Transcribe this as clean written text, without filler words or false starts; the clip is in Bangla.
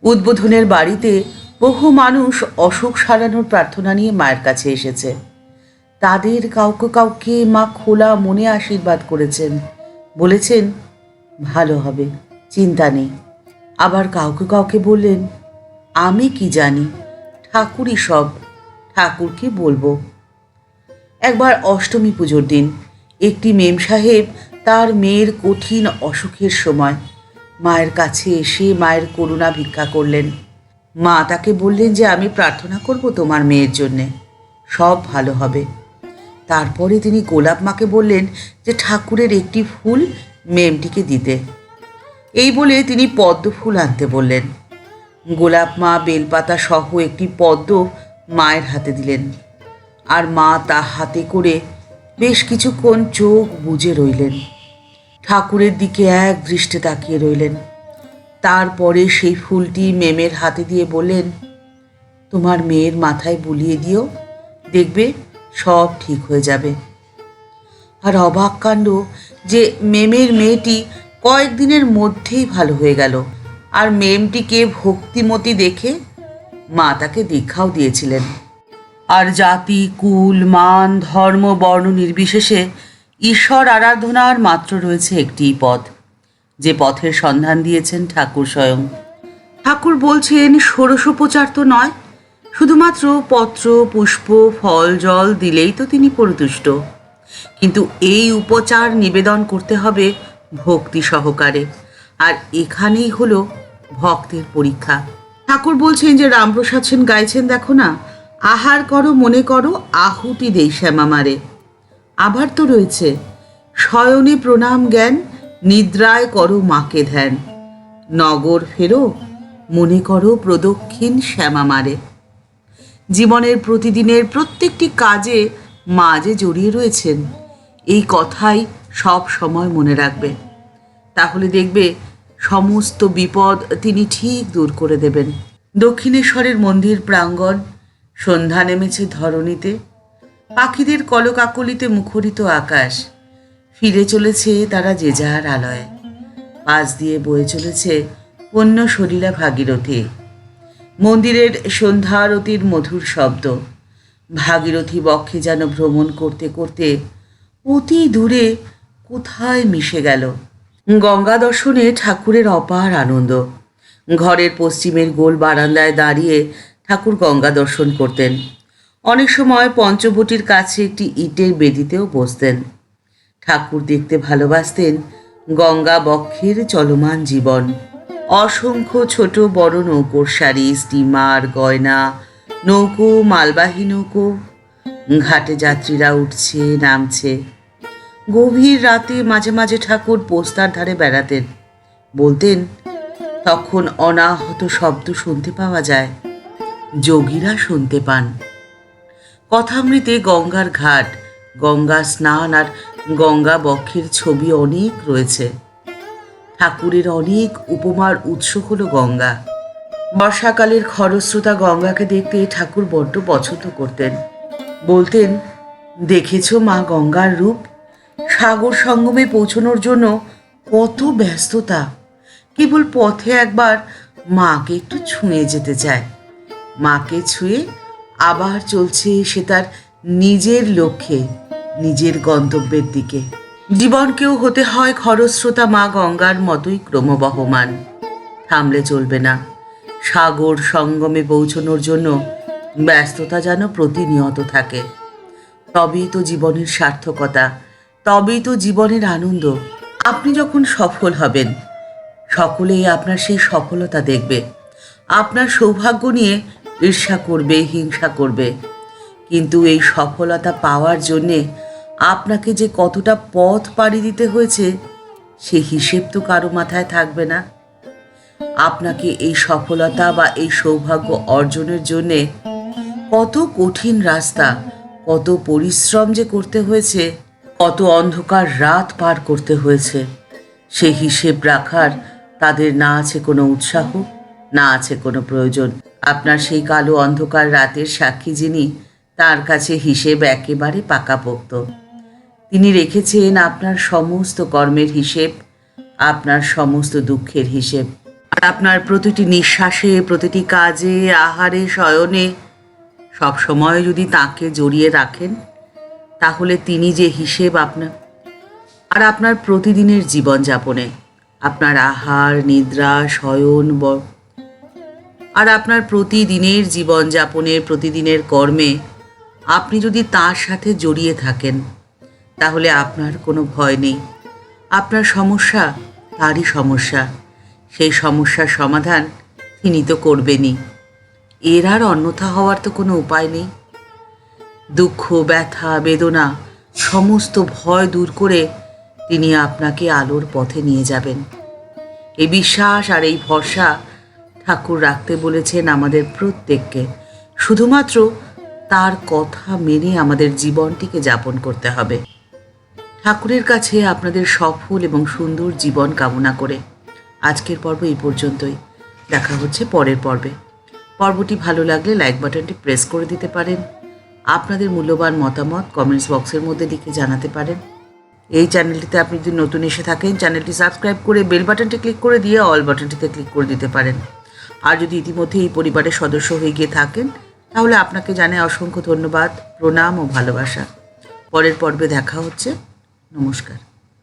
উদ্বোধনের বাড়িতে বহু মানুষ অসুখ সারানোর প্রার্থনা নিয়ে মায়ের কাছে এসেছে। তাদের কাউকে কাউকে মা খোলা মনে আশীর্বাদ করেছেন, বলেছেন ভালো হবে, চিন্তা নেই। আবার কাউকে কাউকে বললেন আমি কি জানি, ঠাকুরই সব, ঠাকুরকে বলবো। একবার অষ্টমী পুজোর দিন একটি মেম সাহেব তার মেয়ের কঠিন অসুখের সময় মায়ের কাছে এসে মায়ের করুণা ভিক্ষা করলেন। মা তাকে বললেন যে আমি প্রার্থনা করব তোমার মেয়ের জন্যে, সব ভালো হবে। তারপরে তিনি গোলাপ মাকে বললেন যে ঠাকুরের একটি ফুল মেমটিকে দিতে। এই বলে তিনি পদ্ম ফুল আনতে বললেন। গোলাপ মা বেলপাতা সহ একটি পদ্ম মায়ের হাতে দিলেন, আর মা তা হাতে করে বেশ কিছুক্ষণ চোখ বুজে রইলেন, ঠাকুরের দিকে এক দৃষ্টে তাকিয়ে রইলেন। তারপরে সেই ফুলটি মেমের হাতে দিয়ে বললেন তোমার মেয়ের মাথায় বুলিয়ে দিও, দেখবে সব ঠিক হয়ে যাবে। আর অবাক কাণ্ড যে মেমের মেয়েটি কয়েকদিনের মধ্যেই ভালো হয়ে গেল। আর মেমটিকে ভক্তিমতী দেখে মা তাকে দীক্ষাও দিয়েছিলেন। আর জাতি, কুল, মান, ধর্ম, বর্ণ নির্বিশেষে ঈশ্বর আরাধনার মাত্র রয়েছে একটিই পথ, যে পথের সন্ধান দিয়েছেন ঠাকুর স্বয়ং। ঠাকুর বলছেন ষোড়শোপচার তো নয়, শুধুমাত্র পত্র, পুষ্প, ফল, জল দিলেই তো তিনি পরিতুষ্ট। কিন্তু এই উপচার নিবেদন করতে হবে ভক্তি সহকারে, আর এখানেই হলো ভক্তের পরীক্ষা। ঠাকুর বলছেন যে রামপ্রসাদ সেন গাইছেন, দেখো না, আহার করো মনে করো আহুতি দেই শ্যামা মারে। আবার তো রয়েছে শয়নে প্রণাম জ্ঞান, নিদ্রায় করো মাকে ধ্যান, নগর ফেরো মনে করো প্রদক্ষিণ শ্যামা মারে। জীবনের প্রতিদিনের প্রত্যেকটি কাজে মা যে জড়িয়ে রয়েছেন, এই কথাই সব সময় মনে রাখবে। তাহলে দেখবে সমস্ত বিপদ তিনি ঠিক দূর করে দেবেন। দক্ষিণেশ্বরের মন্দির প্রাঙ্গণ, সন্ধ্যা নেমেছে ধরণীতে, পাখিদের কলকাকলিতে মুখরিত আকাশ, ফিরে চলেছে তারা যে যার আলয়ে। পাশ দিয়ে বয়ে চলেছে পূর্ণ সলিলা ভাগীরথী। মন্দিরের সন্ধ্যা আরতির মধুর শব্দ ভাগীরথী বক্ষে যেন ভ্রমণ করতে করতে অতি দূরে কোথায় মিশে গেল। গঙ্গা দর্শনে ঠাকুরের অপার আনন্দ। ঘরের পশ্চিমের গোল বারান্দায় দাঁড়িয়ে ঠাকুর গঙ্গা দর্শন করতেন। অনেক সময় পঞ্চবটির কাছে একটি ইটের বেদিতেও বসতেন। ঠাকুর দেখতে ভালোবাসতেন গঙ্গা বক্ষের চলমান জীবন। অসংখ্য ছোট বড় নৌকোর সারি, স্টিমার, গয়না নৌকো, মালবাহী নৌকো, ঘাটে যাত্রীরা উঠছে নামছে। গভীর রাতে মাঝে মাঝে ঠাকুর পোস্তার ধারে বেড়াতেন। বলতেন তখন অনাহত শব্দ শুনতে পাওয়া যায়, যোগীরা শুনতে পান। কথামৃতে গঙ্গার ঘাট, গঙ্গা স্নান আর গঙ্গা বক্ষের ছবি অনেক রয়েছে। ঠাকুরের অনেক উপমার উৎস হলো গঙ্গা। বর্ষাকালের খরস্রোতা গঙ্গাকে দেখতে ঠাকুর বড্ড পছন্দ করতেন। বলতেন দেখেছ মা গঙ্গার রূপ, সাগর সঙ্গমে পৌঁছানোর জন্য কত ব্যস্ততা, কেবল পথে একবার মাকে একটু ছুঁয়ে যেতে চায়। মাকে ছুঁয়ে আবার চলছে সে তার নিজের লক্ষ্যে, নিজের গন্তব্যের দিকে। জীবনকেও হতে হয় খরস্রোতা মা গঙ্গার মতোই ক্রমবহমান। থামলে চলবে না। সাগর সঙ্গমে পৌঁছানোর জন্য ব্যস্ততা যেন প্রতিনিয়ত থাকে। তবেই তো জীবনের সার্থকতা, তবেই তো জীবনের আনন্দ। আপনি যখন সফল হবেন, সকলেই আপনার সেই সফলতা দেখবে, আপনার সৌভাগ্য নিয়ে ঈর্ষা করবে, হিংসা করবে। কিন্তু এই সফলতা পাওয়ার জন্যে আপনাকে যে কতটা পথ পাড়ি দিতে হয়েছে, সে হিসেব তো কারো মাথায় থাকবে না। আপনাকে এই সফলতা বা এই সৌভাগ্য অর্জনের জন্যে কত কঠিন রাস্তা, কত পরিশ্রম যে করতে হয়েছে, কত অন্ধকার রাত পার করতে হয়েছে, সে হিসেব রাখার তাদের না আছে কোনো উৎসাহ, না আছে কোনো প্রয়োজন। আপনার সেই কালো অন্ধকার রাতের সাক্ষী যিনি, তার কাছে হিসেব একেবারে পাকাপোক্ত। তিনি রেখেছেন আপনার সমস্ত কর্মের হিসেব, আপনার সমস্ত দুঃখের হিসেব। আর আপনার প্রতিটি নিঃশ্বাসে, প্রতিটি কাজে, আহারে, শয়নে সব সময় যদি তাকে জড়িয়ে রাখেন, তাহলে তিনি যে হিসেব আপনার প্রতিদিনের জীবনযাপনে, আপনার আহার, নিদ্রা, শয়ন আর আপনার প্রতিদিনের জীবনযাপনের, প্রতিদিনের কর্মে আপনি যদি তার সাথে জড়িয়ে থাকেন, তাহলে আপনার কোনো ভয় নেই। আপনার সমস্যা তারই সমস্যা, সেই সমস্যার সমাধান তিনি তো করবেনই। এর আর অন্যথা হওয়ার তো কোনো উপায় নেই। দুঃখ, ব্যথা, বেদনা, সমস্ত ভয় দূর করে তিনি আপনাকে আলোর পথে নিয়ে যাবেন। এই বিশ্বাস আর এই ভরসা ঠাকুর রাখতে বলেছেন আমাদের প্রত্যেককে। শুধুমাত্র তার কথা মেনে আমাদের জীবনটিকে যাপন করতে হবে। ঠাকুরের কাছে আপনাদের সফল এবং সুন্দর জীবন কামনা করে আজকের পর্ব এই পর্যন্তই। দেখা হচ্ছে পরের পর্বে। পর্বটি ভালো লাগলে লাইক বাটনটি প্রেস করে দিতে পারেন। আপনাদের মূল্যবান মতামত কমেন্টস বক্সের মধ্যে লিখে জানাতে পারেন। এই চ্যানেলটিতে আপনি যদি নতুন এসে থাকেন, চ্যানেলটি সাবস্ক্রাইব করে বেল বাটনটি ক্লিক করে দিয়ে অল বাটনটিতে ক্লিক করে দিতে পারেন। আর যদি ইতিমধ্যে এই পরিবারের সদস্য হয়ে গিয়ে থাকেন, তাহলে আপনাকে জানাই অসংখ্য ধন্যবাদ, প্রণাম ও ভালোবাসা। পরের পর্বে দেখা হচ্ছে। নমস্কার।